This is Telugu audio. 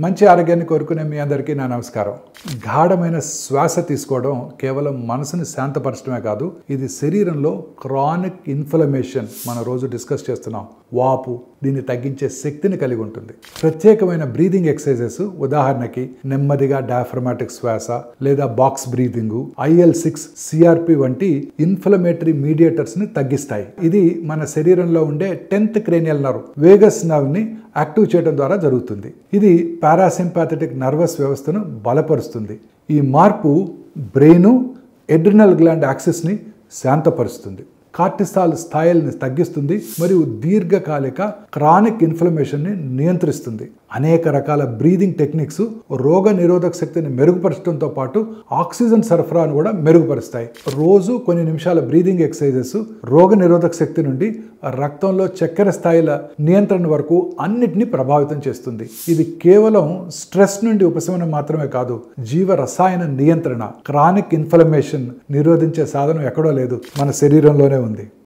మంచి ఆరోగ్యాన్ని కోరుకునే మీ అందరికీ నా నమస్కారం. గాఢమైన శ్వాస తీసుకోవడం కేవలం మనసుని శాంతపరచడమే కాదు, ఇది శరీరంలో క్రానిక్ ఇన్ఫ్లమేషన్ మనం రోజు డిస్కస్ చేస్తున్నాం, వాపు, దీన్ని తగ్గించే శక్తిని కలిగి ఉంటుంది. ప్రత్యేకమైన బ్రీదింగ్ ఎక్సర్సైజెస్, ఉదాహరణకి నెమ్మదిగా డయాఫ్రమాటిక్ శ్వాస లేదా బాక్స్ బ్రీదింగ్, IL-6, CRP వంటి ఇన్ఫ్లమేటరీ మీడియేటర్స్ ని తగ్గిస్తాయి. ఇది మన శరీరంలో ఉండే 10th cranial nerve, Vegas nerve ని యాక్టివ్ చేయడం ద్వారా జరుగుతుంది. ఇది పారాసింపాథెటిక్ నర్వస్ వ్యవస్థను బలపరుస్తుంది. ఈ మార్పు బ్రెయిన్, ఎడ్రినల్ గ్లాండ్ యాక్సిస్ ని శాంతపరుస్తుంది, కార్టిసాల్ స్థాయిల్ని తగ్గిస్తుంది మరియు దీర్ఘకాలిక క్రానిక్ ఇన్ఫ్లమేషన్ని నియంత్రిస్తుంది. అనేక రకాల బ్రీదింగ్ టెక్నిక్స్ రోగ నిరోధక శక్తిని మెరుగుపరచడంతో పాటు ఆక్సిజన్ సరఫరాను కూడా మెరుగుపరుస్తాయి. రోజు కొన్ని నిమిషాల బ్రీదింగ్ ఎక్సర్సైజెస్ రోగ నిరోధక శక్తి నుండి రక్తంలో చక్కెర స్థాయిల నియంత్రణ వరకు అన్నిటినీ ప్రభావితం చేస్తుంది. ఇది కేవలం స్ట్రెస్ నుండి ఉపశమనం మాత్రమే కాదు, జీవ రసాయన నియంత్రణ, క్రానిక్ ఇన్ఫ్లమేషన్ నిరోధించే సాధనం ఎక్కడో లేదు, మన శరీరంలోనే ఉంది.